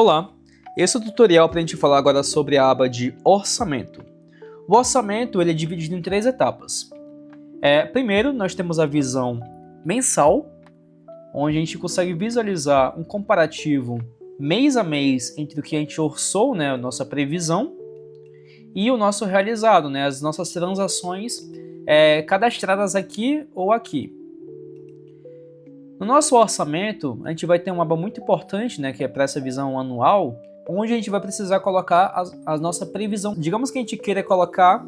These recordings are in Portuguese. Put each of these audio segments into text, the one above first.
Olá, esse é o tutorial para a gente falar agora sobre a aba de orçamento. O orçamento ele é dividido em 3 etapas. Primeiro, nós temos a visão mensal, onde a gente consegue visualizar um comparativo mês a mês entre o que a gente orçou, a nossa previsão, e o nosso realizado, as nossas transações cadastradas aqui ou aqui. No nosso orçamento, a gente vai ter uma aba muito importante, que é para essa visão anual, onde a gente vai precisar colocar a nossa previsão. Digamos que a gente queira colocar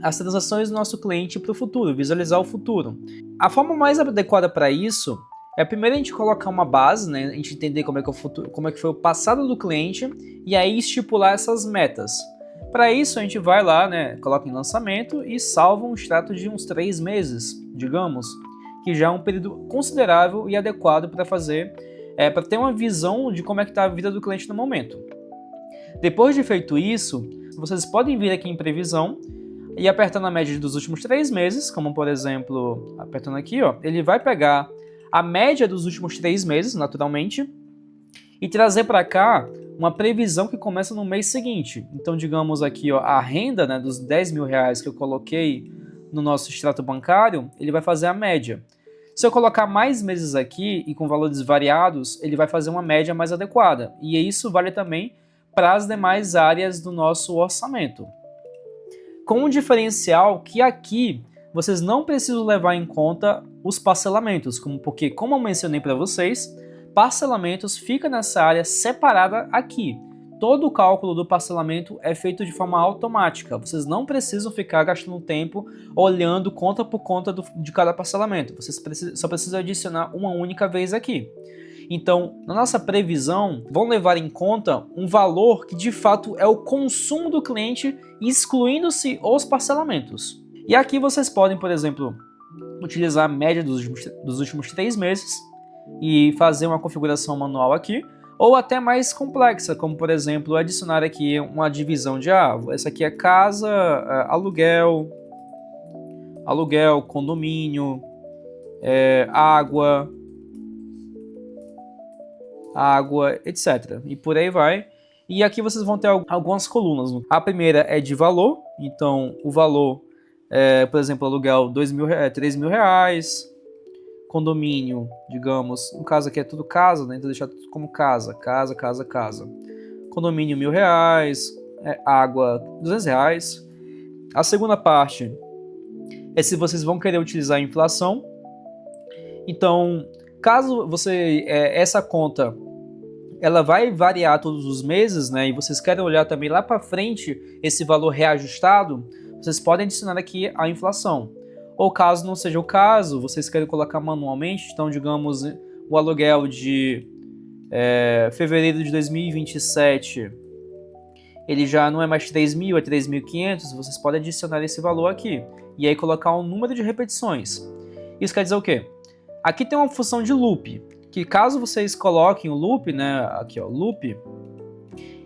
as transações do nosso cliente para o futuro, visualizar o futuro. A forma mais adequada para isso é primeiro a gente colocar uma base, a gente entender como é que foi o passado do cliente e aí estipular essas metas. Para isso a gente vai lá, coloca em lançamento e salva um extrato de uns 3 meses, digamos, que já é um período considerável e adequado para para ter uma visão de como é que está a vida do cliente no momento. Depois de feito isso, vocês podem vir aqui em previsão e apertando a média dos últimos 3 meses, como por exemplo, apertando aqui, ele vai pegar a média dos últimos 3 meses, naturalmente, e trazer para cá uma previsão que começa no mês seguinte. Então, digamos aqui, a renda dos R$10.000 que eu coloquei no nosso extrato bancário, ele vai fazer a média. Se eu colocar mais meses aqui e com valores variados, ele vai fazer uma média mais adequada. E isso vale também para as demais áreas do nosso orçamento. Com um diferencial que aqui vocês não precisam levar em conta os parcelamentos, porque como eu mencionei para vocês, parcelamentos fica nessa área separada aqui. Todo o cálculo do parcelamento é feito de forma automática. Vocês não precisam ficar gastando tempo olhando conta por conta de cada parcelamento. Vocês só precisam adicionar uma única vez aqui. Então, na nossa previsão, vão levar em conta um valor que de fato é o consumo do cliente, excluindo-se os parcelamentos. E aqui vocês podem, por exemplo, utilizar a média dos últimos 3 meses e fazer uma configuração manual aqui, ou até mais complexa, como por exemplo adicionar aqui uma divisão de essa aqui é casa, aluguel, condomínio, água, etc. E por aí vai. E aqui vocês vão ter algumas colunas. A primeira é de valor, então o valor, por exemplo, aluguel R$3.000, condomínio, digamos, no caso aqui é tudo casa, então deixar tudo como casa. Condomínio R$1.000, água R$200. A segunda parte é se vocês vão querer utilizar a inflação. Então, caso essa conta ela vai variar todos os meses, e vocês querem olhar também lá para frente esse valor reajustado, vocês podem adicionar aqui a inflação. Ou caso não seja o caso, vocês querem colocar manualmente, então digamos o aluguel de fevereiro de 2027, ele já não é mais 3.000, é 3.500, vocês podem adicionar esse valor aqui. E aí colocar um número de repetições. Isso quer dizer o quê? Aqui tem uma função de loop, que caso vocês coloquem o loop, aqui loop,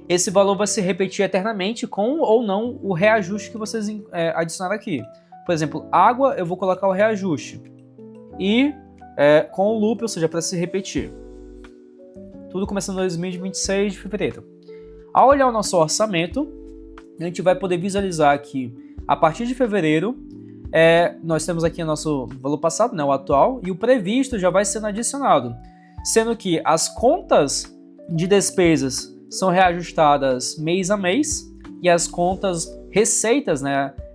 esse valor vai se repetir eternamente com ou não o reajuste que vocês adicionaram aqui. Por exemplo, água, eu vou colocar o reajuste. E com o loop, ou seja, para se repetir. Tudo começando em 2026 de fevereiro. Ao olhar o nosso orçamento, a gente vai poder visualizar aqui, a partir de fevereiro, nós temos aqui o nosso valor passado, o atual, e o previsto já vai sendo adicionado. Sendo que as contas de despesas são reajustadas mês a mês, e as contas receitas,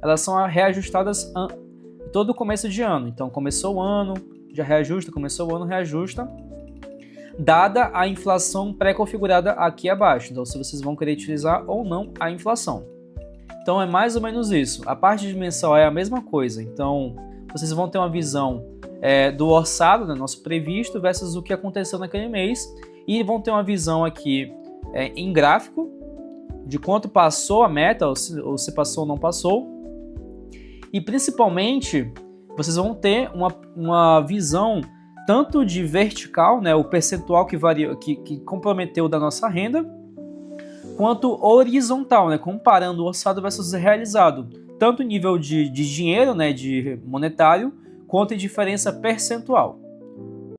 elas são reajustadas todo começo de ano. Então, começou o ano, já reajusta, começou o ano, reajusta, dada a inflação pré-configurada aqui abaixo. Então, se vocês vão querer utilizar ou não a inflação. Então, é mais ou menos isso. A parte de mensal é a mesma coisa. Então, vocês vão ter uma visão do orçado, nosso previsto, versus o que aconteceu naquele mês. E vão ter uma visão aqui em gráfico, de quanto passou a meta, ou se passou ou não passou. E principalmente, vocês vão ter uma visão tanto de vertical, o percentual que varia, que comprometeu da nossa renda, quanto horizontal, comparando o orçado versus o realizado. Tanto em nível de dinheiro, de monetário, quanto em diferença percentual.